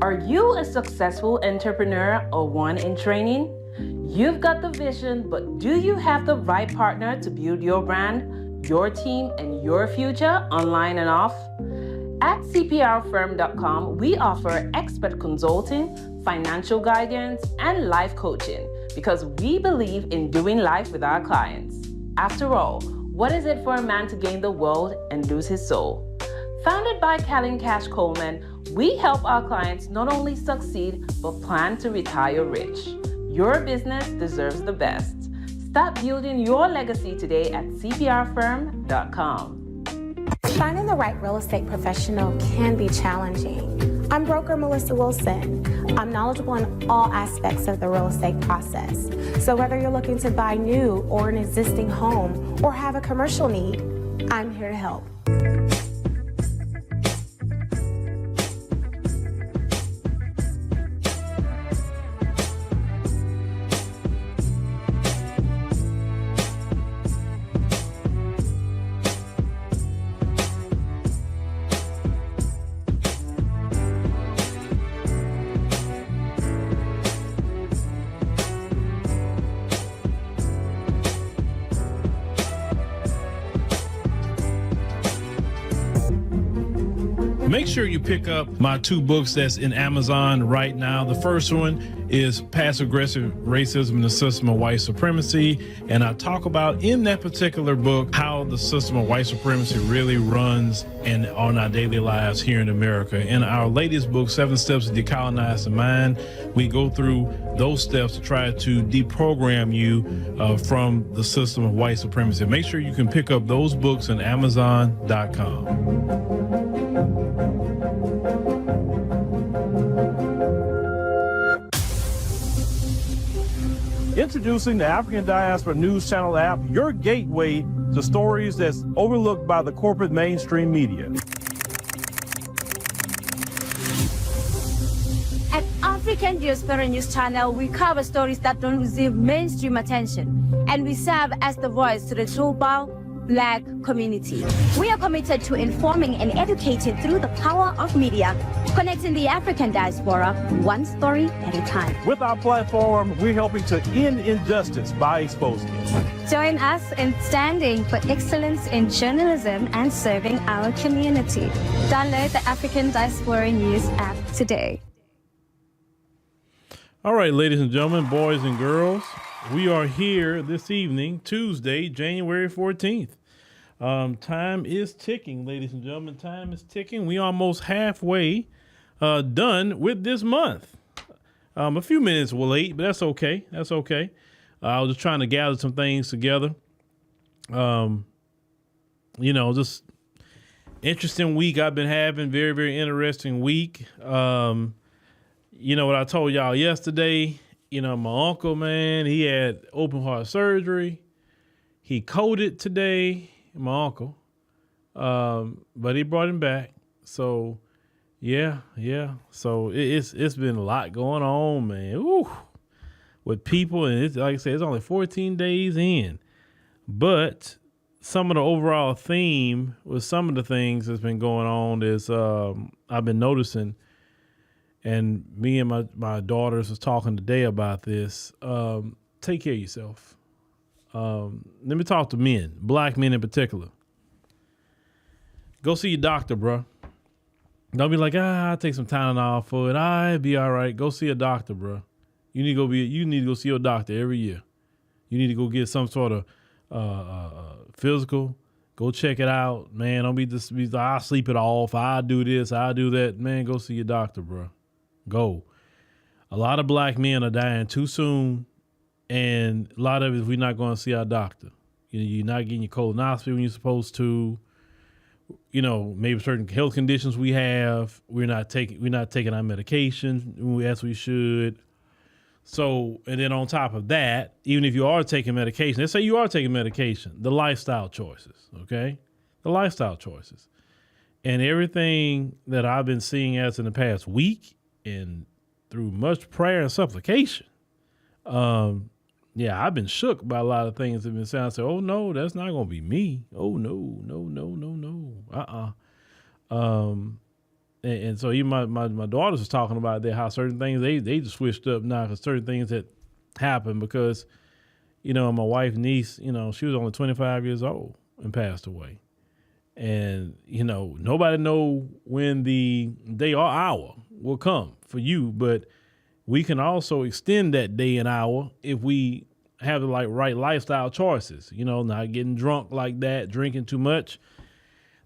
Are you a successful entrepreneur or one in training? You've got the vision, but do you have the right partner to build your brand, your team, and your future online and off? At cprfirm.com, we offer expert consulting, financial guidance, and life coaching because we believe in doing life with our clients. After all, what is it for a man to gain the world and lose his soul? Founded by Callan Cash Coleman, we help our clients not only succeed, but plan to retire rich. Your business deserves the best. Start building your legacy today at cprfirm.com. Finding the right real estate professional can be challenging. I'm broker Melissa Wilson. I'm knowledgeable in all aspects of the real estate process. So whether you're looking to buy new or an existing home or have a commercial need, I'm here to help. Make sure you pick up my two books that's in Amazon right now. The first one is Passive Aggressive Racism and the System of White Supremacy. And I talk about in that particular book how the system of white supremacy really runs and on our daily lives here in America. In our latest book, 7 Steps to Decolonize the Mind, we go through those steps to try to deprogram you from the system of white supremacy. Make sure you can pick up those books on Amazon.com. Introducing the African Diaspora News Channel app, your gateway to stories that's overlooked by the corporate mainstream media. At African Diaspora News Channel, we cover stories that don't receive mainstream attention, and we serve as the voice to the global Black community. We are committed to informing and educating through the power of media, connecting the African diaspora one story at a time. With our platform, we're helping to end injustice by exposing it. Join us in standing for excellence in journalism and serving our community. Download the African Diaspora News app today. All right, ladies and gentlemen, boys and girls, we are here this evening, Tuesday, January 14th. Time is ticking, ladies and gentlemen. Time is ticking. We almost halfway done with this month. A few minutes late, but that's okay. That's okay. I was just trying to gather some things together. Just interesting week I've been having. Very, very interesting week. What I told y'all yesterday, my uncle, man, he had open heart surgery. He coded today, my uncle. But he brought him back. So yeah. So it's been a lot going on, man. Ooh, with people, and it's like I said, it's only 14 days in. But some of the overall theme with some of the things that's been going on is I've been noticing, and me and my daughters was talking today about this. Take care of yourself. Let me talk to men, black men in particular. Go see your doctor, bro. Don't be like, I'll take some time off for it. I'll be all right. Go see a doctor, bro. You need to go see your doctor every year. You need to go get some sort of physical. Go check it out, man. Don't be like, I'll sleep it off. I'll do this. I'll do that. Man, go see your doctor, bro. Go. A lot of black men are dying too soon, and a lot of it is we're not going to see our doctor. You're not getting your colonoscopy when you're supposed to. Maybe certain health conditions we have, we're not taking our medication as we should. So, and then on top of that, even if you are taking medication, let's say you are taking medication, the lifestyle choices, okay? The lifestyle choices. And everything that I've been seeing as in the past week and through much prayer and supplication, I've been shook by a lot of things that have been saying. I said, oh, no, that's not going to be me. Oh, no. And so even my daughters was talking about that, how certain things they just switched up now because certain things that happened because, my wife's niece, she was only 25 years old and passed away. And, nobody know when the day or hour will come for you, but we can also extend that day and hour if we have the right lifestyle choices, not getting drunk like that, drinking too much.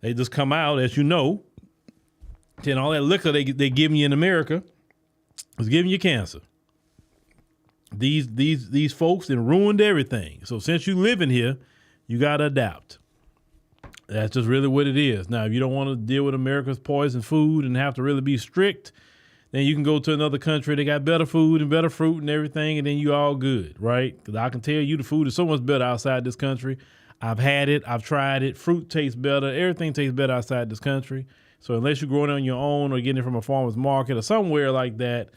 They just come out, as you know, and all that liquor they giving you in America is giving you cancer. These folks then ruined everything. So since you live in here, you got to adapt. That's just really what it is. Now, if you don't want to deal with America's poison food and have to really be strict, then you can go to another country. They got better food and better fruit and everything, and then you all good, right? Because I can tell you the food is so much better outside this country. I've had it. I've tried it. Fruit tastes better. Everything tastes better outside this country. So unless you're growing it on your own or getting it from a farmer's market or somewhere like that,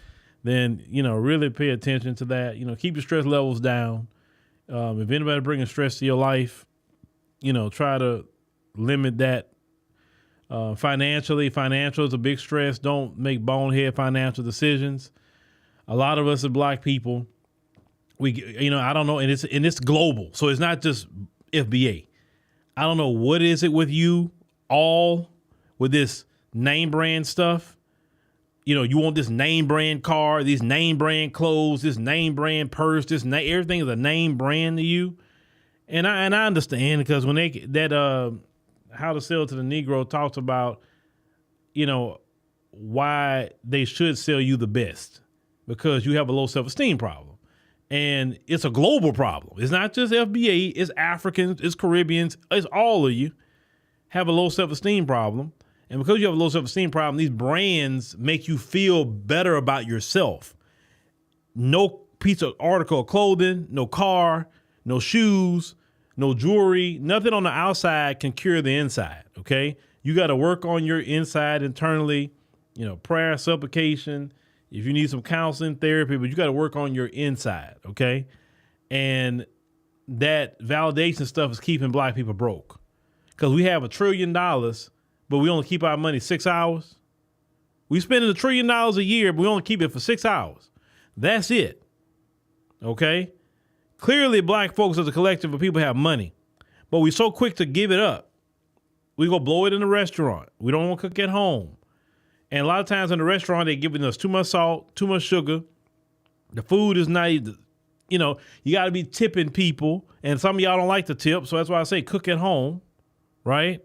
then, really pay attention to that. Keep your stress levels down. If anybody bringing stress to your life, try to limit that. Financial is a big stress. Don't make bonehead financial decisions. A lot of us as Black people, I don't know, and it's global. So it's not just FBA. I don't know what is it with you all with this name brand stuff. You want this name brand car, these name brand clothes, this name brand purse, everything is a name brand to you. And I understand because when How to Sell to the Negro talks about, why they should sell you the best because you have a low self-esteem problem. And it's a global problem. It's not just FBA, it's Africans, it's Caribbeans, it's all of you have a low self-esteem problem. And because you have a low self-esteem problem, these brands make you feel better about yourself. No piece of article of clothing, no car, no shoes, no jewelry, nothing on the outside can cure the inside, okay? You got to work on your inside internally, prayer, supplication, if you need some counseling, therapy, but you got to work on your inside, okay? And that validation stuff is keeping Black people broke because we have $1 trillion, but we only keep our money 6 hours. We spending $1 trillion a year, but we only keep it for 6 hours. That's it, okay? Clearly, Black folks as a collective of people have money, but we're so quick to give it up. We go blow it in the restaurant. We don't want to cook at home. And a lot of times in the restaurant, they're giving us too much salt, too much sugar. The food is not, you got to be tipping people. And some of y'all don't like to tip. So that's why I say cook at home, right?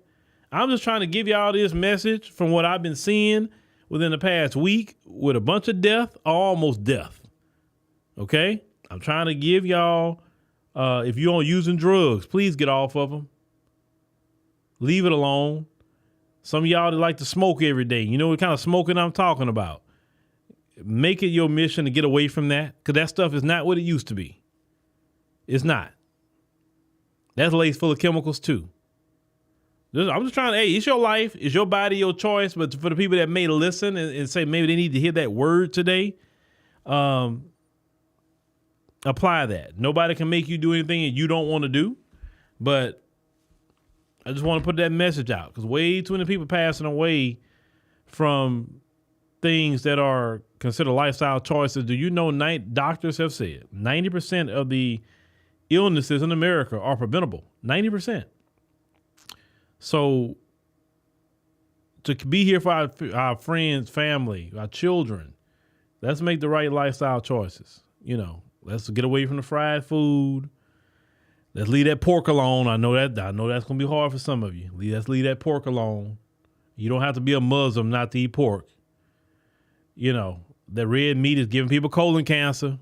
I'm just trying to give y'all this message from what I've been seeing within the past week with a bunch of death or almost death. Okay? I'm trying to give y'all, if you're using drugs, please get off of them. Leave it alone. Some of y'all that like to smoke every day. You know what kind of smoking I'm talking about. Make it your mission to get away from that because that stuff is not what it used to be. It's not. That's laced full of chemicals too. I'm just trying to, hey, it's your life. It's your body, your choice. But for the people that may listen and say maybe they need to hear that word today, apply that. Nobody can make you do anything that you don't want to do. But I just want to put that message out because way too many people passing away from things that are considered lifestyle choices. Do you know doctors have said 90% of the illnesses in America are preventable? 90%. So to be here for our friends, family, our children, let's make the right lifestyle choices. Let's get away from the fried food. Let's leave that pork alone. I know that's going to be hard for some of you. Let's leave that pork alone. You don't have to be a Muslim not to eat pork. That red meat is giving people colon cancer.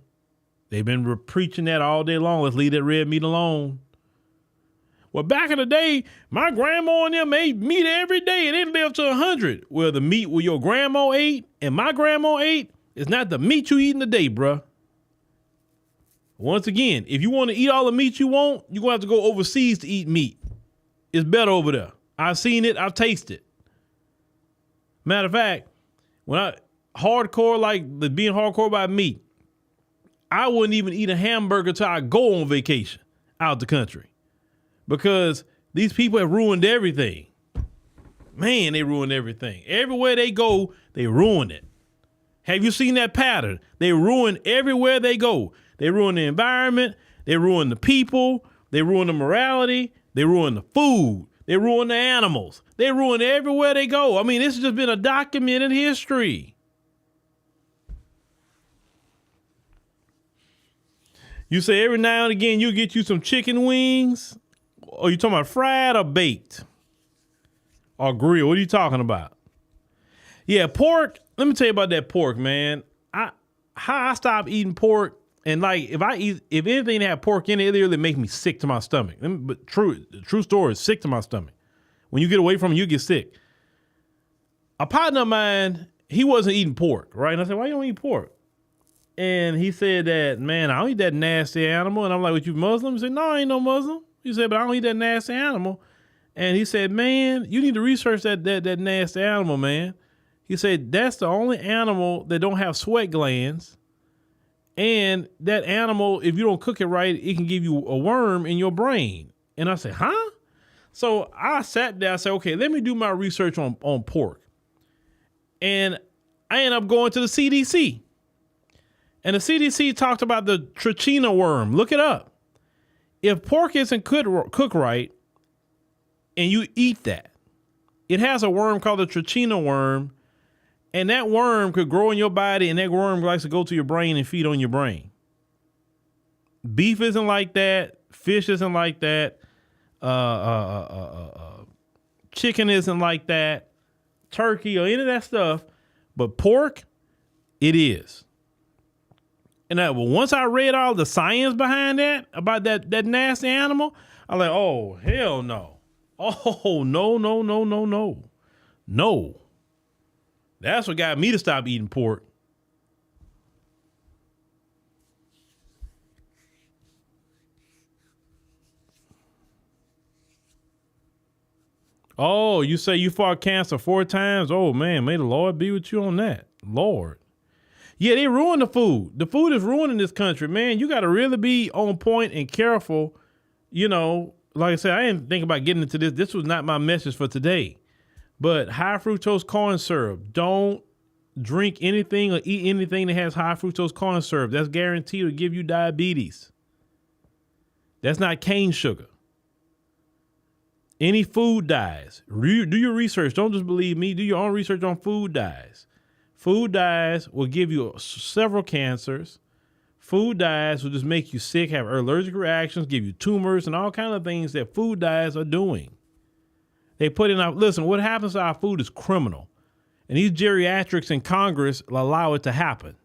They've been preaching that all day long. Let's leave that red meat alone. Well, back in the day, my grandma and them ate meat every day and they lived to 100. Well, the meat where your grandma ate and my grandma ate is not the meat you eating today, bruh. Once again, if you want to eat all the meat you want, you're going to have to go overseas to eat meat. It's better over there. I've seen it. I've tasted it. Matter of fact, when being hardcore about meat, I wouldn't even eat a hamburger till I go on vacation out the country because these people have ruined everything. man, they ruin everything. Everywhere they go, they ruin it. Have you seen that pattern? They ruin everywhere they go. They ruin the environment. They ruin the people. They ruin the morality. They ruin the food. They ruin the animals. They ruin everywhere they go. I mean, this has just been a documented history. You say every now and again you get you some chicken wings. Or you talking about fried or baked? Or grilled? What are you talking about? Yeah, pork. Let me tell you about that pork, man. How I stopped eating pork, and like if anything that had pork in it, it really make me sick to my stomach. But the true story is sick to my stomach. When you get away from it, you get sick. A partner of mine, he wasn't eating pork, right? And I said, why you don't eat pork? And he said that, man, I don't eat that nasty animal. And I'm like, what, you Muslim? He said, no, I ain't no Muslim. He said, but I don't eat that nasty animal. And he said, man, you need to research that nasty animal, man. He said, that's the only animal that don't have sweat glands. And that animal, if you don't cook it right, it can give you a worm in your brain. And I said, huh? So I sat there, I said, okay, let me do my research on pork. And I ended up going to the CDC. And the CDC talked about the trichina worm. Look it up. If pork isn't cooked right and you eat that, it has a worm called the trichina worm. And that worm could grow in your body, and that worm likes to go to your brain and feed on your brain. Beef isn't like that. Fish isn't like that. Chicken isn't like that. Turkey or any of that stuff. But pork, it is. And once I read all the science behind that, about that nasty animal, I'm like, oh, hell no. Oh, no. No. That's what got me to stop eating pork. Oh, you say you fought cancer 4 times? Oh, man, may the Lord be with you on that. Lord. Yeah, they ruined the food. The food is ruining this country, man. You got to really be on point and careful. You know, like I said, I didn't think about getting into this. This was not my message for today. But high fructose corn syrup. Don't drink anything or eat anything that has high fructose corn syrup. That's guaranteed to give you diabetes. That's not cane sugar. Any food dyes. Do your research. Don't just believe me. Do your own research on food dyes. Food dyes will give you several cancers. Food dyes will just make you sick, have allergic reactions, give you tumors, and all kinds of things that food dyes are doing. They put in listen, what happens to our food is criminal. And these geriatrics in Congress allow it to happen.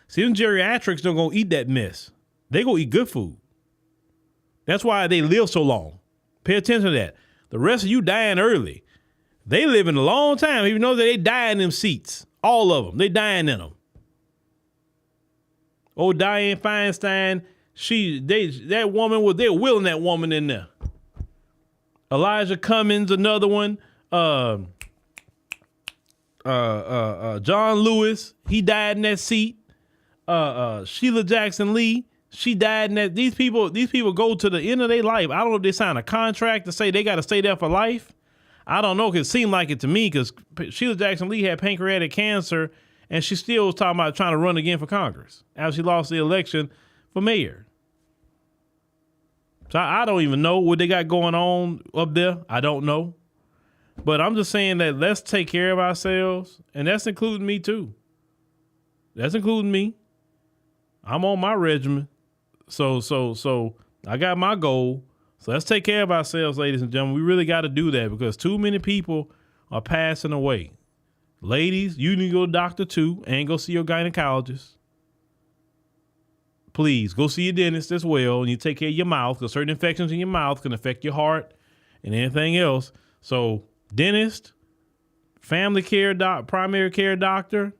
See, them geriatrics don't go eat that mess. They go eat good food. That's why they live so long. Pay attention to that. The rest of you dying early. They living a long time, even though they die in them seats. All of them. They dying in them. Old Dianne Feinstein, they're willing that woman in there. Elijah Cummings, another one. John Lewis, he died in that seat. Sheila Jackson Lee, she died in that. These people go to the end of their life. I don't know if they sign a contract to say they got to stay there for life. I don't know, because it seemed like it to me, because Sheila Jackson Lee had pancreatic cancer, and she still was talking about trying to run again for Congress after she lost the election for mayor. So I don't even know what they got going on up there. I don't know. But I'm just saying that let's take care of ourselves, and that's including me too. That's including me. I'm on my regimen. So I got my goal. So let's take care of ourselves, ladies and gentlemen. We really got to do that, because too many people are passing away. Ladies, you need to go to the doctor too, and go see your gynecologist. Please go see your dentist as well, and you take care of your mouth, because certain infections in your mouth can affect your heart and anything else. So dentist, family care primary care doctor,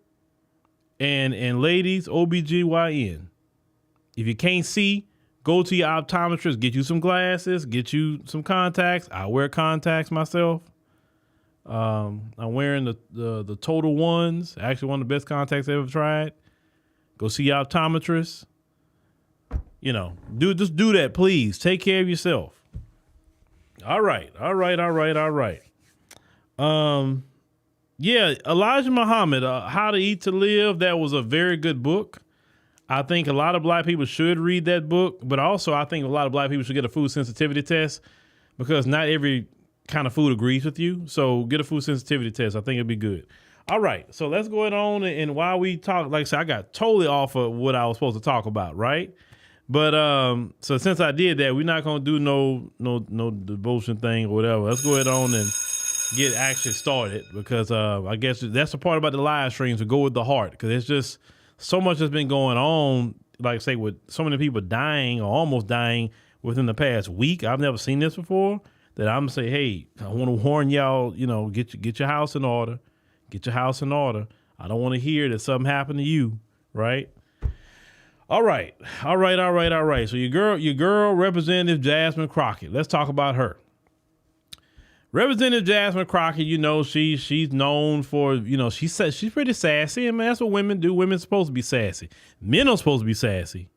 and ladies, OBGYN. If you can't see, go to your optometrist, get you some glasses, get you some contacts. I wear contacts myself. I'm wearing the Total Ones, actually one of the best contacts I've ever tried. Go see your optometrist. You know, just do that, please. Take care of yourself. All right. Yeah, Elijah Muhammad, How to Eat to Live. That was a very good book. I think a lot of black people should read that book, but also I think a lot of black people should get a food sensitivity test because not every kind of food agrees with you. So get a food sensitivity test. I think it'd be good. All right, so let's go on. And while we talk, like I said, I got totally off of what I was supposed to talk about, right? But so since I did that, we're not gonna do no devotion thing or whatever. Let's go on and get actually started because I guess that's the part about the live streams to go with the heart because it's just so much has been going on. Like I say, with so many people dying or almost dying within the past week. I've never seen this before. That I'm gonna say, hey, I want to warn y'all. You know, get your house in order. Get your house in order. I don't want to hear that something happened to you, right? All right. So your girl, Representative Jasmine Crockett. Let's talk about her. Representative Jasmine Crockett, you know, she's known for, you know, she's pretty sassy, and that's what women do. Women are supposed to be sassy. Men are supposed to be sassy.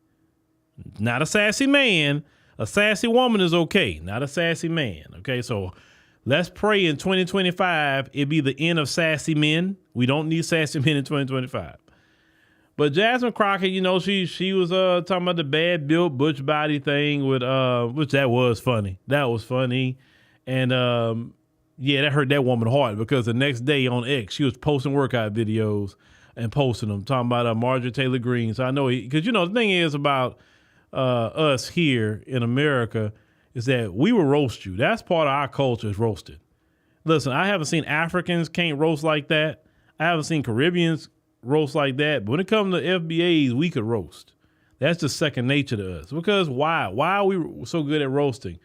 Not a sassy man. A sassy woman is okay, not a sassy man. Okay, so let's pray in 2025 it be the end of sassy men. We don't need sassy men in 2025. But Jasmine Crockett, you know, she was talking about the bad built butch body thing with which that was funny. That was funny. And yeah, that hurt that woman hard because the next day on X, she was posting workout videos and posting them, talking about Marjorie Taylor Greene. So I know, because, you know, the thing is about us here in America is that we will roast you. That's part of our culture is roasted. Listen, I haven't seen Africans can't roast like that. I haven't seen Caribbeans roast like that. But when it comes to FBAs, we could roast. That's just second nature to us. Because why? Why are we so good at roasting?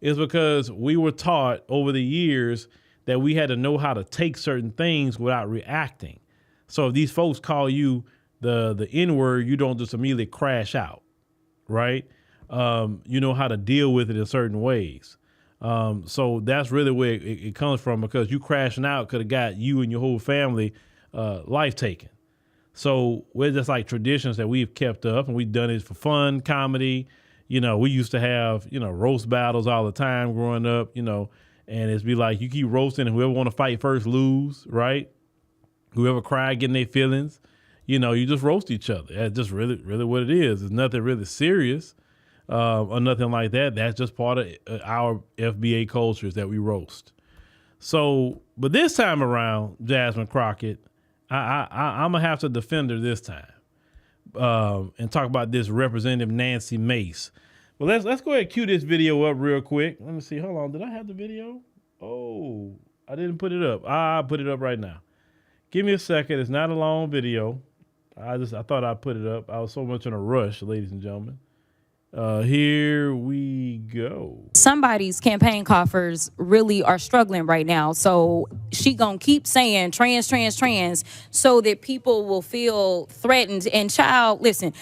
Is because we were taught over the years that we had to know how to take certain things without reacting. So if these folks call you the N-word, you don't just immediately crash out, right? You know how to deal with it in certain ways. So that's really where it comes from, because you crashing out could have got you and your whole family life taken. So we're just like traditions that we've kept up, and we've done it for fun, comedy. You know, we used to have, you know, roast battles all the time growing up, you know, and it's be like you keep roasting and whoever want to fight first lose, right? Whoever cried getting their feelings, you know, you just roast each other. That's just really, really what it is. It's nothing really serious or nothing like that. That's just part of our FBA culture is that we roast. So, but this time around, Jasmine Crockett, I'm going to have to defend her this time. And talk about this Representative Nancy Mace. Well, let's go ahead and cue this video up real quick. Let me see. Hold on. Did I have the video? Oh, I didn't put it up. I'll put it up right now. Give me a second. It's not a long video. I thought I'd put it up. I was so much in a rush, ladies and gentlemen. Here we go. Somebody's campaign coffers really are struggling right now. So she gonna keep saying trans so that people will feel threatened. And child, listen,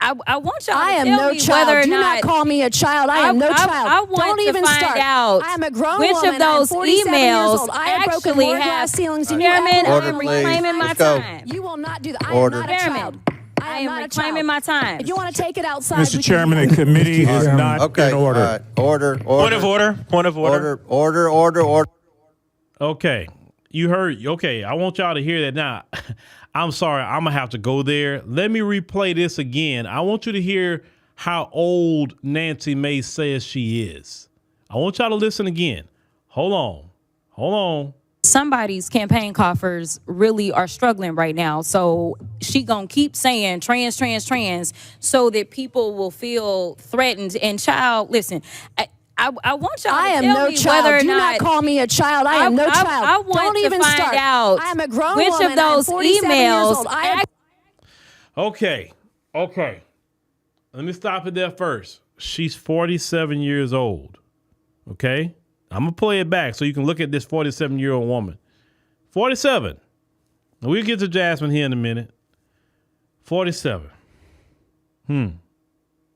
I want y'all to tell me whether or Do not call me a child. I am no child. I want Don't to even find start. out I am a grown which woman. of those emails I have broken actually more have glass ceilings than you Chairman, ever I will. am reclaiming my time. You will not do that. I Order. am not a child. I am reclaiming my time. If you want to take it outside, Mr. Chairman, the committee is not in order. Order. Point of order. Order. Okay. You heard. Okay. I want y'all to hear that now. I'm sorry. I'm going to have to go there. Let me replay this again. I want you to hear how old Nancy Mace says she is. I want y'all to listen again. Hold on. Somebody's campaign coffers really are struggling right now. So she gonna keep saying trans so that people will feel threatened. And child, listen, I want y'all to tell me whether or do not call me a child. I am no child. I want Don't to even find start. out I am a grown which woman. of those emails. Okay. Let me stop it there first. She's 47 years old. Okay? I'm going to play it back so you can look at this 47-year-old woman. 47. Now, we'll get to Jasmine here in a minute. 47.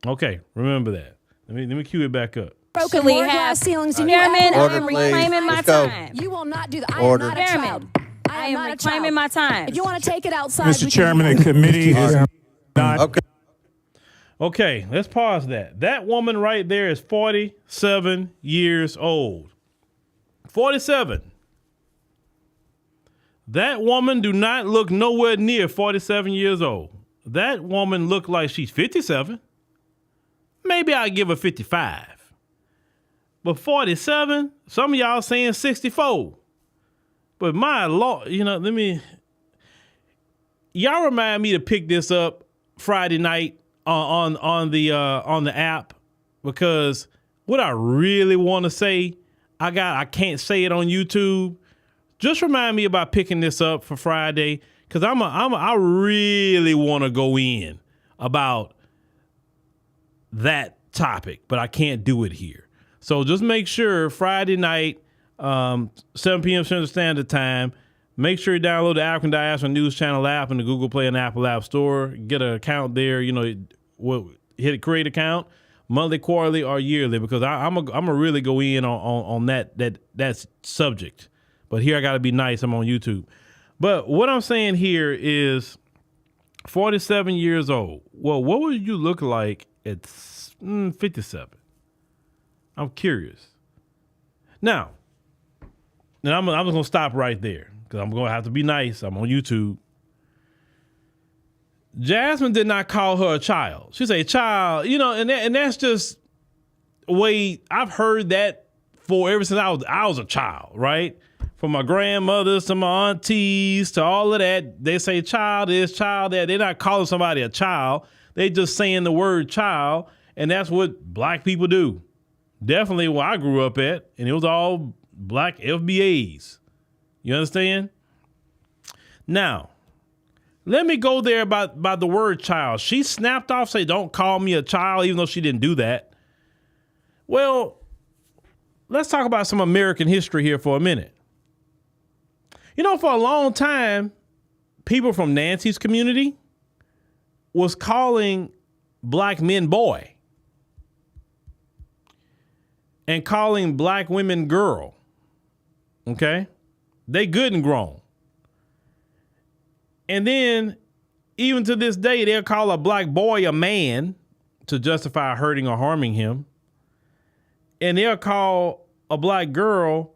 Okay, remember that. Let me cue it back up. Broken more glass ceilings than you ever Chairman, will. I am reclaiming my time. You will not do that. I Order. am not a child. I am reclaiming my time. If you want to take it outside, Mr. Chairman, the committee is not. Okay. Okay, let's pause that. That woman right there is 47 years old. 47. That woman do not look nowhere near 47 years old. That woman look like she's 57. Maybe I'll give her 55. But 47, some of y'all saying 64. But my Lord, y'all remind me to pick this up Friday night on the app, because what I really want to say, I can't say it on YouTube. Just remind me about picking this up for Friday, because I really want to go in about that topic, but I can't do it here. So just make sure Friday night, 7 p.m. Central Standard Time, make sure you download the African Diaspora News Channel app in the Google Play and Apple App Store. Get an account there. Hit a create account, monthly, quarterly, or yearly, because I'm a really go in on that subject. But here I got to be nice. I'm on YouTube. But what I'm saying here is 47 years old. Well, what would you look like at 57? I'm curious. Now I'm just going to stop right there, because I'm going to have to be nice. I'm on YouTube. Jasmine did not call her a child. She said child, and that's just the way I've heard that for ever since I was a child, right? From my grandmothers to my aunties to all of that, they say child is child that. They're not calling somebody a child. They just saying the word child, and that's what black people do. Definitely where I grew up at, and it was all black FBAs. You understand? Now, let me go there about the word child. She snapped off, say, don't call me a child, even though she didn't do that. Well, let's talk about some American history here for a minute. For a long time, people from Nancy's community was calling black men boy and calling black women girl. Okay? They good and grown. And then, even to this day, they'll call a black boy a man to justify hurting or harming him. And they'll call a black girl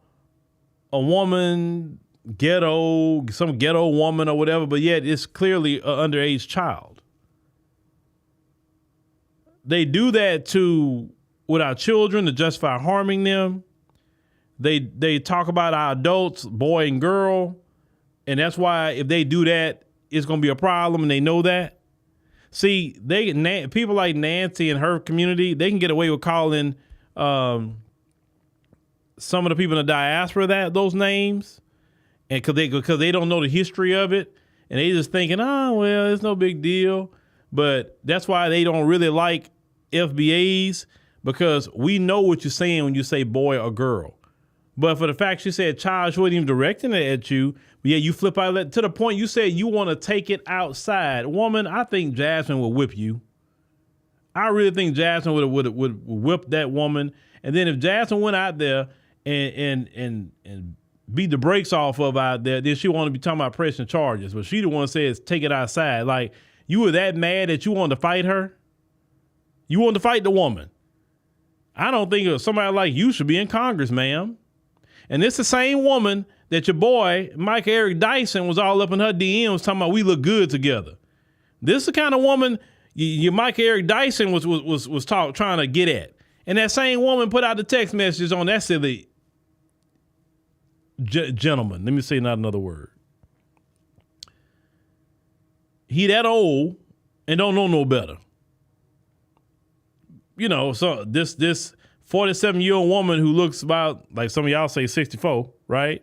a woman, some ghetto woman or whatever, but yet it's clearly an underage child. They do that with our children to justify harming them. They talk about our adults, boy and girl. And that's why if they do that, it's going to be a problem, and they know that. See, people like Nancy and her community, they can get away with calling some of the people in the diaspora those names, and because they don't know the history of it, and they just thinking, oh, well, it's no big deal. But that's why they don't really like FBAs, because we know what you're saying when you say boy or girl. But for the fact she said child, she wasn't even directing it at you. But yeah, you flip out of that to the point you said you want to take it outside. Woman, I think Jasmine would whip you. I really think Jasmine would whip that woman. And then if Jasmine went out there and beat the brakes off of out there, then she want to be talking about pressing charges. But she the one says take it outside. Like, you were that mad that you wanted to fight her? You wanted to fight the woman. I don't think somebody like you should be in Congress, ma'am. And this the same woman that your boy, Mike Eric Dyson, was all up in her DMs talking about we look good together. This is the kind of woman your Mike Eric Dyson was trying to get at. And that same woman put out the text messages on that silly gentleman. Let me say not another word. He that old and don't know no better. So this 47-year-old woman who looks about, like some of y'all say, 64, right?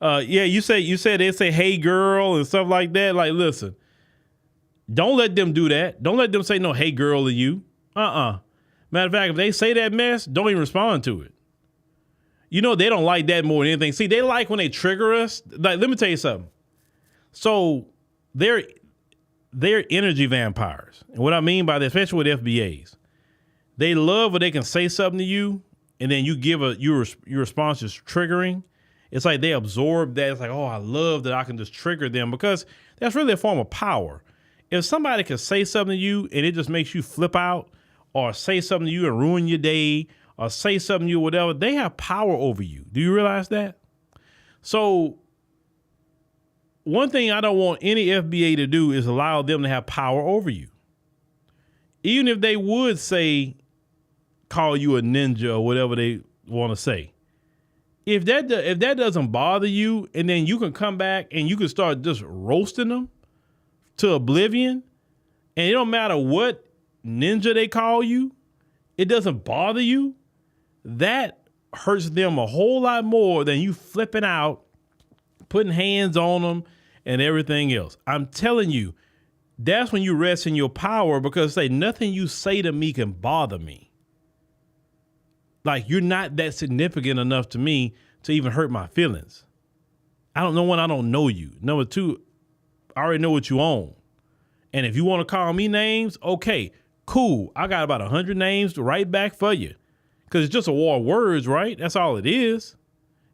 Yeah, you said they say, hey, girl, and stuff like that. Like, listen, don't let them do that. Don't let them say no, hey, girl, to you. Matter of fact, if they say that mess, don't even respond to it. They don't like that more than anything. See, they like when they trigger us. Like, let me tell you something. So they're energy vampires. And what I mean by that, especially with FBAs, they love when they can say something to you, and then you give your response is triggering. It's like they absorb that. It's like, oh, I love that I can just trigger them, because that's really a form of power. If somebody can say something to you and it just makes you flip out, or say something to you and ruin your day, or say something to you, whatever, they have power over you. Do you realize that? So one thing I don't want any FBA to do is allow them to have power over you. Even if they would say, call you a ninja or whatever they want to say. If that doesn't bother you, and then you can come back and you can start just roasting them to oblivion, and it don't matter what ninja they call you, it doesn't bother you, that hurts them a whole lot more than you flipping out, putting hands on them, and everything else. I'm telling you, that's when you rest in your power, because say nothing you say to me can bother me. Like, you're not that significant enough to me to even hurt my feelings. I don't know when I don't know you. Number two, I already know what you own. And if you want to call me names, okay, cool. I got about 100 names to write back for you. Because it's just a war of words, right? That's all it is.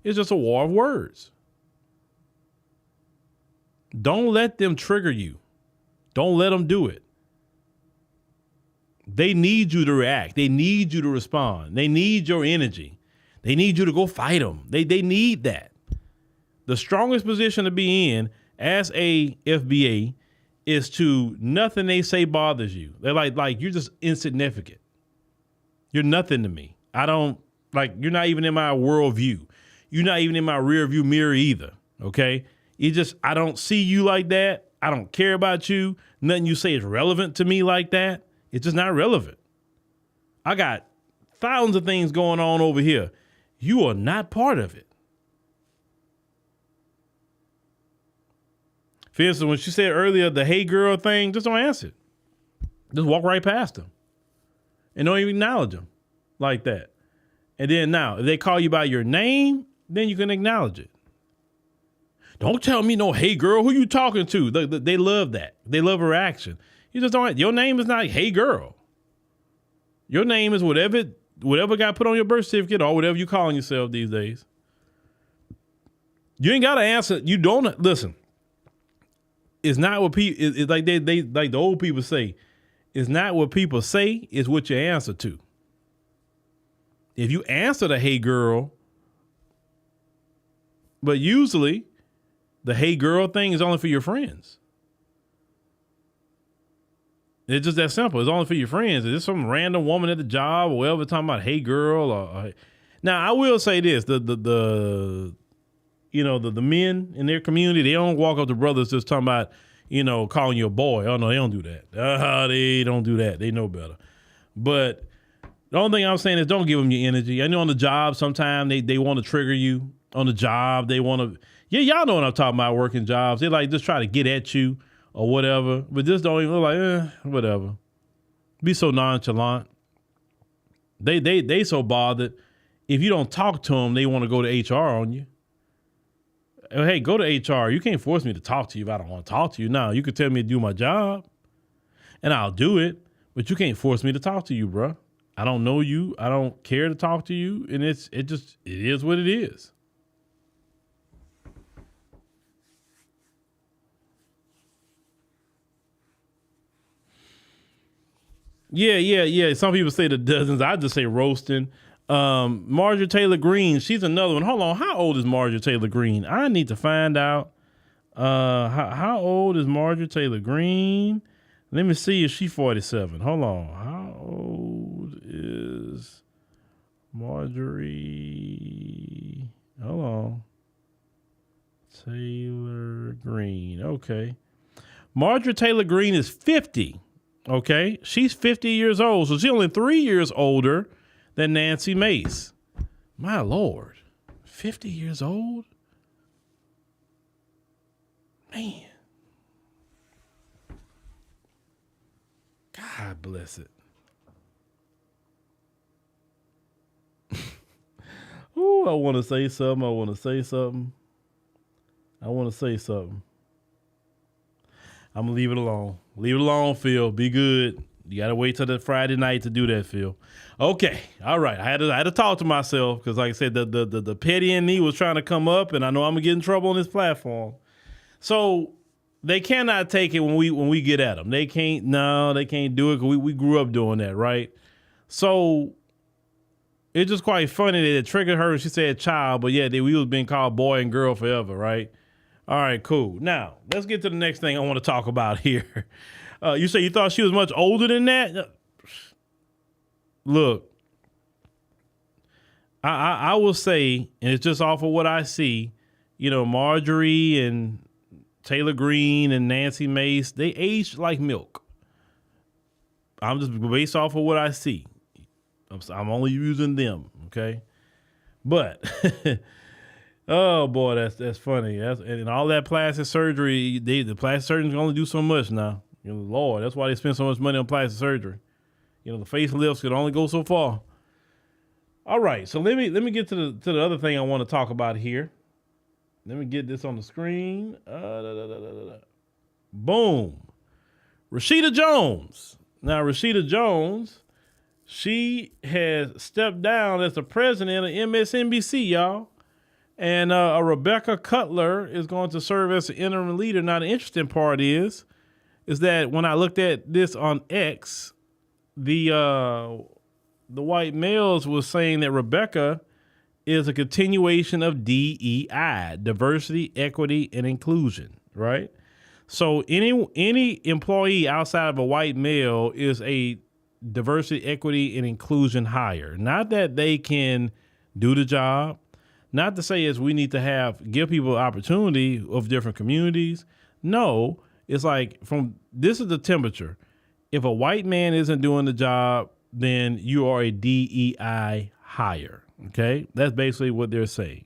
It's just a war of words. Don't let them trigger you. Don't let them do it. They need you to react. They need you to respond. They need your energy. They need you to go fight them. They need that. The strongest position to be in as a FBA is to nothing they say bothers you. They're like you're just insignificant. You're nothing to me. You're not even in my worldview. You're not even in my rear view mirror either. Okay. I don't see you like that. I don't care about you. Nothing you say is relevant to me like that. It's just not relevant. I got thousands of things going on over here. You are not part of it. For instance, when she said earlier the hey girl thing, just don't answer it. Just walk right past them. And don't even acknowledge them like that. And then now, if they call you by your name, then you can acknowledge it. Don't tell me no hey girl, who you talking to? They love that. They love a reaction. You just don't. Your name is not hey girl. Your name is whatever got put on your birth certificate or whatever you calling yourself these days. You ain't got to answer. You don't listen. It's not what people. It's like they like the old people say. It's not what people say. It's what you answer to. If you answer the hey girl, but usually the hey girl thing is only for your friends. It's just that simple. It's only for your friends. It's some random woman at the job or whatever talking about hey girl or now I will say this, the men in their community, they don't walk up to brothers just talking about, calling you a boy. Oh no, they don't do that. They don't do that. They know better. But the only thing I'm saying is don't give them your energy. I know on the job sometimes they want to trigger you. On the job, they want to y'all know what I'm talking about, working jobs. They like just try to get at you or whatever, but just don't even look like, whatever. Be so nonchalant. They so bothered. If you don't talk to them, they want to go to HR on you. Hey, go to HR. You can't force me to talk to you if I don't want to talk to you. Now, you could tell me to do my job, and I'll do it, but you can't force me to talk to you, bro. I don't know you. I don't care to talk to you, and it is what it is. Yeah. Some people say the dozens. I just say roasting. Marjorie Taylor Greene, she's another one. Hold on. How old is Marjorie Taylor Greene? I need to find out. How old is Marjorie Taylor Greene? Let me see if she's 47. Hold on. How old is Marjorie? Hold on. Taylor Greene. Okay. Marjorie Taylor Greene is 50. Okay, she's 50 years old, so she's only 3 years older than Nancy Mace. My Lord, 50 years old? Man. God bless it. Ooh, I want to say something. I'm going to leave it alone. Leave it alone, Phil. Be good. You got to wait till the Friday night to do that, Phil. Okay. All right. I had to talk to myself because, like I said, the petty in me was trying to come up, and I know I'm going to get in trouble on this platform. So they cannot take it when we get at them. They can't do it because we grew up doing that, right? So it's just quite funny that it triggered her. She said child, but yeah, we was being called boy and girl forever, right? All right, cool. Now, let's get to the next thing I want to talk about here. You say you thought she was much older than that? Look, I will say, and it's just off of what I see, Marjorie and Taylor Greene and Nancy Mace, they aged like milk. I'm just based off of what I see. I'm only using them, okay? But, oh boy, that's funny. And all that plastic surgery, the plastic surgeons can only do so much now. Lord, that's why they spend so much money on plastic surgery. The facelifts could only go so far. All right, so let me get to the other thing I want to talk about here. Let me get this on the screen. Boom. Rashida Jones. Now, Rashida Jones, she has stepped down as the president of MSNBC, y'all. And Rebecca Cutler is going to serve as the interim leader. Now, the interesting part is that when I looked at this on X, the white males was saying that Rebecca is a continuation of DEI, diversity, equity, and inclusion, right? So any employee outside of a white male is a diversity, equity, and inclusion hire. Not that they can do the job. Not to say is we need to give people opportunity of different communities. No, it's like this is the temperature. If a white man isn't doing the job, then you are a DEI hire. Okay, that's basically what they're saying.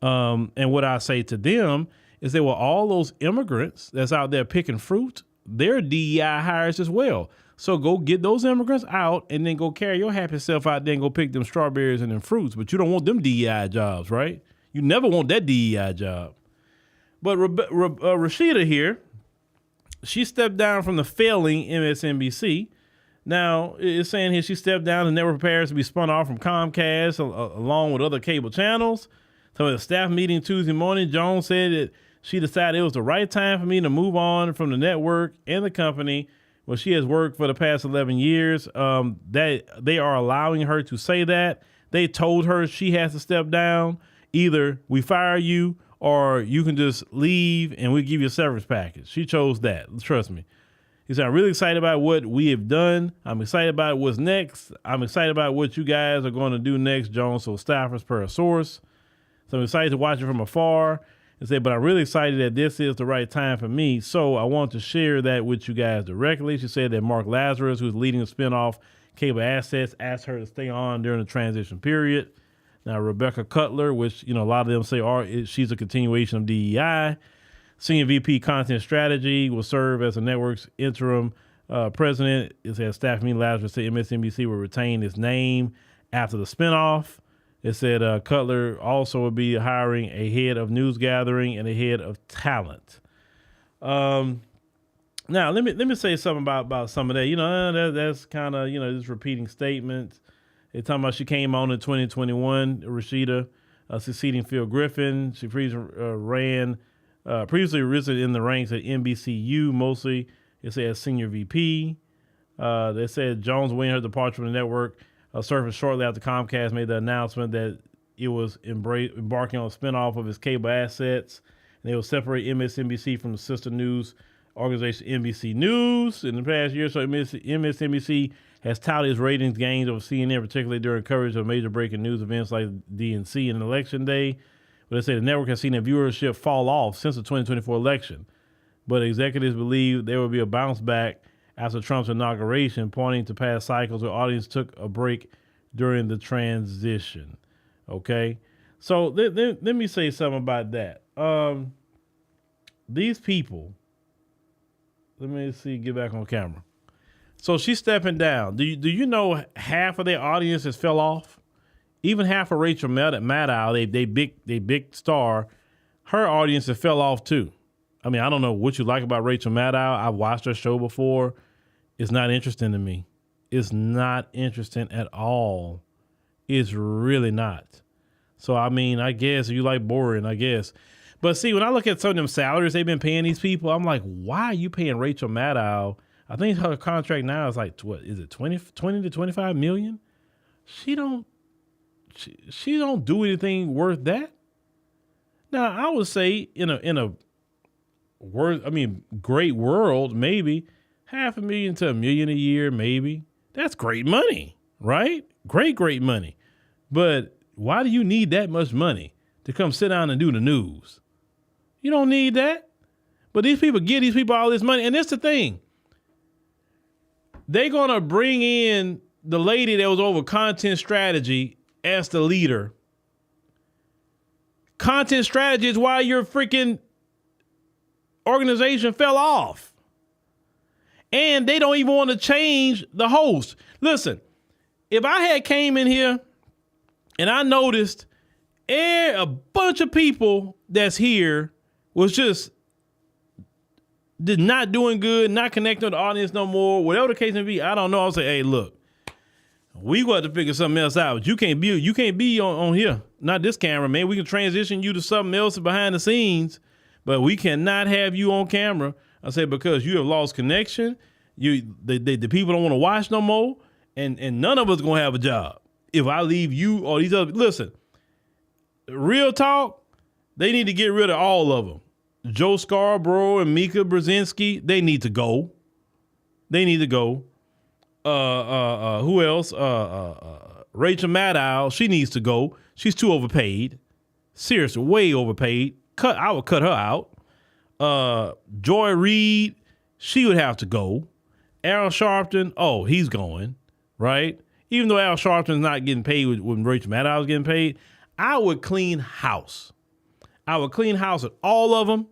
And what I say to them is that, well, all those immigrants that's out there picking fruit, they're DEI hires as well. So go get those immigrants out and then go carry your happy self out there and go pick them strawberries and them fruits. But you don't want them DEI jobs, right? You never want that DEI job. But Rashida here, she stepped down from the failing MSNBC. Now, it's saying here she stepped down and never prepares to be spun off from Comcast along with other cable channels. So at a staff meeting Tuesday morning, Jones said that she decided it was the right time for me to move on from the network and the company where she has worked for the past 11 years. That they are allowing her to say that. They told her she has to step down. Either we fire you or you can just leave and we give you a severance package. She chose that. Trust me. He said, I'm really excited about what we have done. I'm excited about what's next. I'm excited about what you guys are going to do next, Jones. So staffers per a source. So I'm excited to watch it from afar and say, but I'm really excited that this is the right time for me. So I want to share that with you guys directly. She said that Mark Lazarus, who's leading the spinoff Cable Assets, asked her to stay on during the transition period. Now, Rebecca Cutler, which, a lot of them say she's a continuation of DEI. Senior VP Content Strategy will serve as the network's interim president. It said staff meeting Lazarus said MSNBC will retain its name after the spinoff. It said Cutler also will be hiring a head of news gathering and a head of talent. Now let me say something about some of that. That's kind of just repeating statements. They're talking about she came on in 2021. Rashida succeeding Phil Griffin. She previously risen in the ranks at NBCU, mostly it says senior VP. They said Jones winning her departure from the network surfaced shortly after Comcast made the announcement that it was embarking on a spinoff of its cable assets, and they will separate MSNBC from the sister news organization NBC News. In the past year or so, MSNBC has touted its ratings gains over CNN, particularly during coverage of major breaking news events like DNC and Election Day. But they say the network has seen their viewership fall off since the 2024 election. But executives believe there will be a bounce back after Trump's inauguration, pointing to past cycles where audience took a break during the transition. Okay? So let me say something about that. These people, let me see, get back on camera. So she's stepping down. Do you know half of their audience has fell off? Even half of Rachel Maddow, they big star, her audience has fell off too. I mean, I don't know what you like about Rachel Maddow. I've watched her show before. It's not interesting to me. It's not interesting at all. It's really not. So, I mean, I guess you like boring, I guess. But see, when I look at some of them salaries they've been paying these people, I'm like, why are you paying Rachel Maddow? I think her contract now is like, what is it, 20 to 25 million? She don't do anything worth that. Now, I would say in a great world, maybe $500,000 to $1 million a year, maybe. That's great money, right? Great money. But why do you need that much money to come sit down and do the news? You don't need that. But these people give these people all this money. And that's the thing. They're going to bring in the lady that was over content strategy as the leader. Content strategy is why your freaking organization fell off. And they don't even want to change the host. Listen, if I had came in here and I noticed a bunch of people that's here was just not doing good, not connecting with the audience no more, whatever the case may be, I don't know. I'll say, hey, look, we got to figure something else out. But you can't be on here. Not this camera, man. We can transition you to something else behind the scenes, but we cannot have you on camera. I said, because you have lost connection. The people don't want to watch no more, and none of us going to have a job. If I leave you or these other, listen, real talk, they need to get rid of all of them. Joe Scarborough and Mika Brzezinski, they need to go. They need to go. Who else? Rachel Maddow, she needs to go. She's too overpaid. Seriously, way overpaid. I would cut her out. Joy Reid, she would have to go. Al Sharpton, oh, he's going, right? Even though Al Sharpton's not getting paid when Rachel Maddow was getting paid, I would clean house. I would clean house with all of them.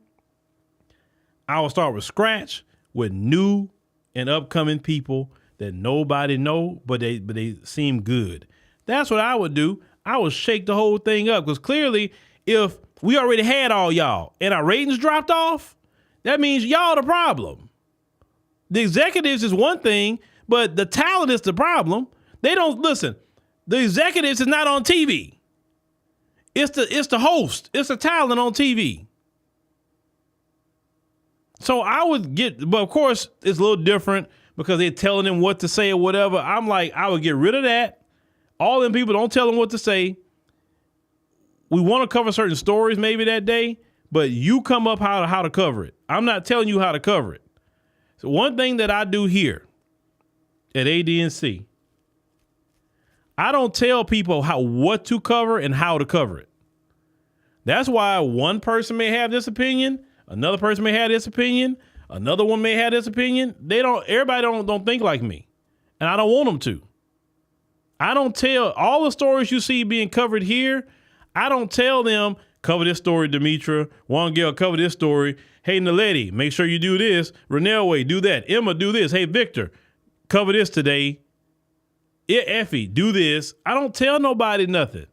I would start with scratch with new and upcoming people that nobody know, but they seem good. That's what I would do. I would shake the whole thing up, because clearly if we already had all y'all and our ratings dropped off, that means y'all the problem. The executives is one thing, but the talent is the problem. They don't listen. The executives is not on TV. It's the host. It's the talent on TV. So I would but of course it's a little different because they're telling them what to say or whatever. I'm like, I would get rid of that. All them people, don't tell them what to say. We want to cover certain stories maybe that day, but you come up how to cover it. I'm not telling you how to cover it. So one thing that I do here at ADNC, I don't tell people what to cover and how to cover it. That's why one person may have this opinion, another person may have this opinion, another one may have this opinion. Everybody don't think like me, and I don't want them to. I don't tell all the stories you see being covered here. I don't tell them, cover this story, Demetra. One girl, cover this story. Hey, Naledi, make sure you do this. Renelle Way, do that. Emma, do this. Hey, Victor, cover this today. Effie, do this. I don't tell nobody nothing.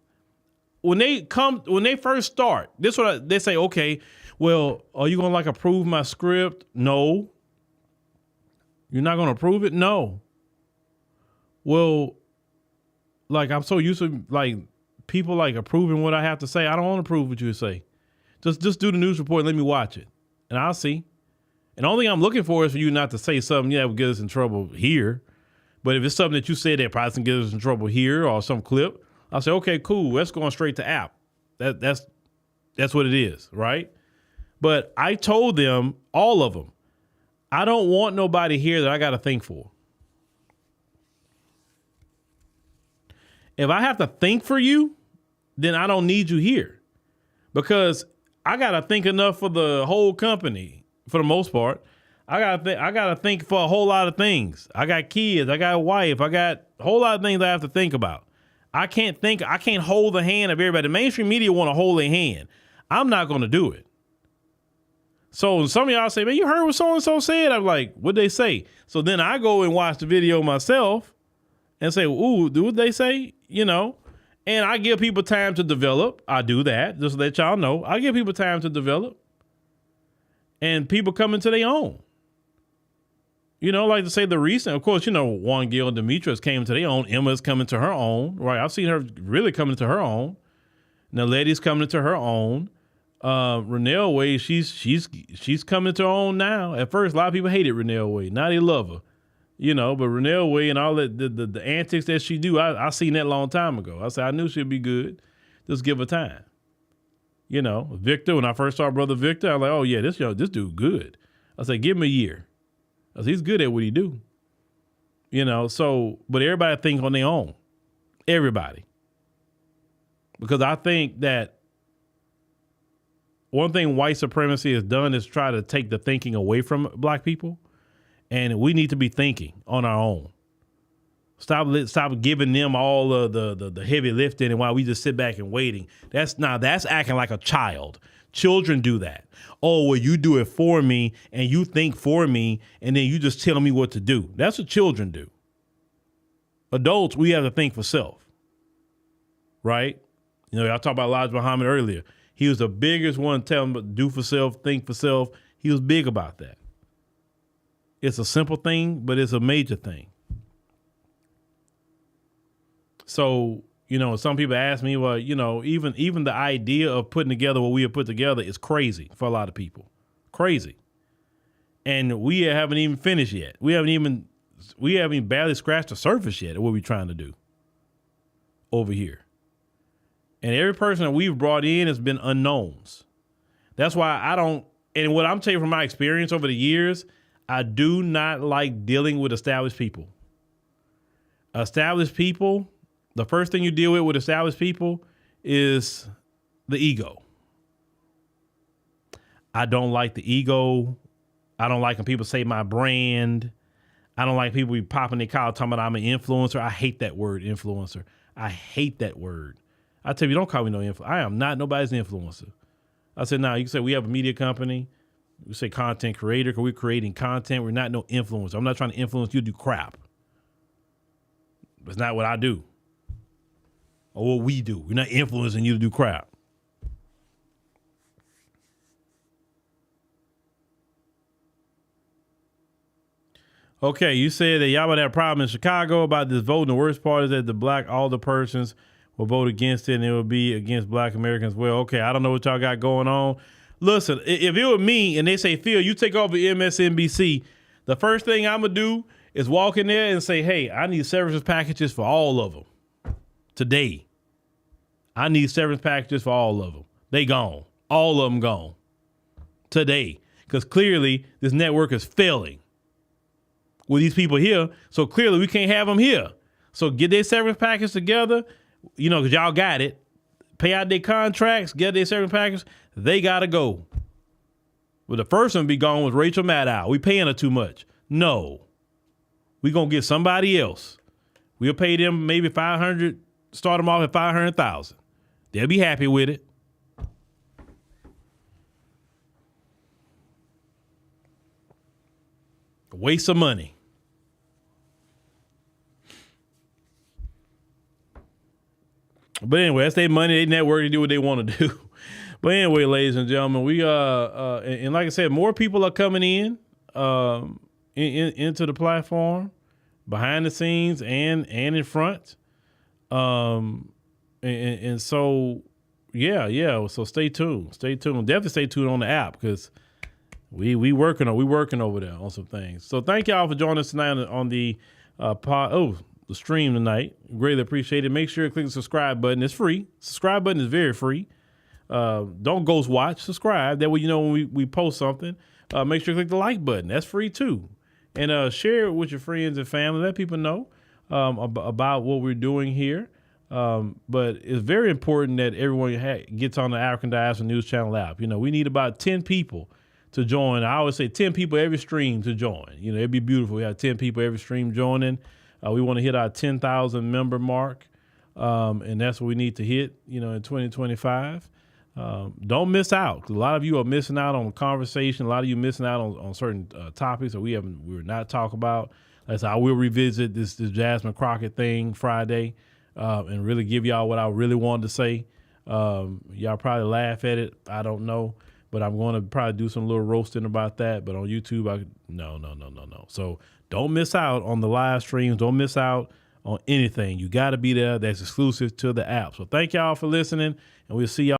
When they first start, this what they say, okay, well, are you going to approve my script? No. You're not going to approve it? No. Well, I'm so used to people approving what I have to say. I don't want to approve what you say. Just do the news report and let me watch it, and I'll see. And the only thing I'm looking for is for you not to say something that would get us in trouble here. But if it's something that you said that probably can get us in trouble here or some clip, I'll say, okay, cool. That's going straight to app. That's what it is, right? But I told them, all of them, I don't want nobody here that I got to think for. If I have to think for you, then I don't need you here, because I got to think enough for the whole company for the most part. I got to think for a whole lot of things. I got kids. I got a wife. I got a whole lot of things I have to think about. I can't hold the hand of everybody. The mainstream media want to hold their hand. I'm not going to do it. So some of y'all say, man, you heard what so-and-so said? I'm like, what'd they say? So then I go and watch the video myself and say, ooh, do what they say? And I give people time to develop. I do that, just to let y'all know. I give people time to develop. And people come into their own. Like to say the recent, of course, Juan Gill and Demetra's came to their own. Emma's coming to her own, right? I've seen her really coming to her own. Naledi's coming to her own. Renelle Way, she's coming to her own now. At first, a lot of people hated Renelle Way. Now they love her. But Renelle Way and all that, the antics that she do, I seen that a long time ago. I said, I knew she'd be good. Just give her time. You know, Victor, when I first saw Brother Victor, I was like, oh, yeah, this dude good. I said, give him a year. I said, he's good at what he do. You know, so, but everybody think on their own. Everybody. Because I think that one thing white supremacy has done is try to take the thinking away from black people. And we need to be thinking on our own. Stop giving them all the heavy lifting and while we just sit back and waiting. That's acting like a child. Children do that. Oh, well, you do it for me and you think for me and then you just tell me what to do. That's what children do. Adults, we have to think for self. Right? You know, I talked about Elijah Muhammad earlier. He was the biggest one telling them do for self, think for self. He was big about that. It's a simple thing, but it's a major thing. So, you know, some people ask me, well, you know, even the idea of putting together what we have put together is crazy for a lot of people. Crazy. And we haven't even finished yet. We haven't even barely scratched the surface yet of what we're trying to do over here. And every person that we've brought in has been unknowns. That's why and what I'm telling you from my experience over the years, I do not like dealing with established people. Established people, the first thing you deal with established people is the ego. I don't like the ego. I don't like when people say my brand. I don't like people be popping their collar talking about I'm an influencer. I hate that word, influencer. I hate that word. I tell you, don't call me no influencer. I am not nobody's influencer. I said, no, you can say we have a media company. We say content creator because we're creating content. We're not no influencer. I'm not trying to influence you to do crap. That's not what I do. Or what we do. We're not influencing you to do crap. Okay, you said that y'all would have a problem in Chicago about this vote. And the worst part is that the black alderpersons will vote against it and it will be against black Americans. Well, okay, I don't know what y'all got going on. Listen, if it were me and they say, Phil, you take over MSNBC, the first thing I'm going to do is walk in there and say, hey, I need severance packages for all of them today. I need severance packages for all of them. They gone. All of them gone today. Because clearly this network is failing with these people here. So clearly we can't have them here. So get their severance package together, you know, because y'all got it. Pay out their contracts, get their severance package. They got to go. Well, the first one be gone was Rachel Maddow. We paying her too much. No. We going to get somebody else. We'll pay them maybe $500, start them off at $500,000. They'll be happy with it. Waste of money. But anyway, that's their money, their network, to do what they want to do. But anyway, ladies and gentlemen, we and like I said, more people are coming in into the platform, behind the scenes and in front. And so, yeah. So stay tuned. Definitely stay tuned on the app because we working over there on some things. So thank y'all for joining us tonight on the the stream tonight. Greatly appreciate it. Make sure to click the subscribe button. It's free. Subscribe button is very free. Don't ghost watch. Subscribe. That way you know when we post something. Make sure to click the like button. That's free too. And share it with your friends and family. Let people know about what we're doing here. But it's very important that everyone gets on the African Diaspora News Channel app. You know, we need about 10 people to join. I always say 10 people every stream to join. You know, it'd be beautiful. We have 10 people every stream joining. We want to hit our 10,000 member mark. And that's what we need to hit, you know, in 2025. Don't miss out. A lot of you are missing out on conversation. A lot of you missing out on certain topics that we're not talking about. Like I said, I will revisit this Jasmine Crockett thing Friday and really give y'all what I really wanted to say. Y'all probably laugh at it. I don't know. But I'm going to probably do some little roasting about that. But on YouTube, no. So don't miss out on the live streams. Don't miss out on anything. You got to be there. That's exclusive to the app. So thank y'all for listening, and we'll see y'all.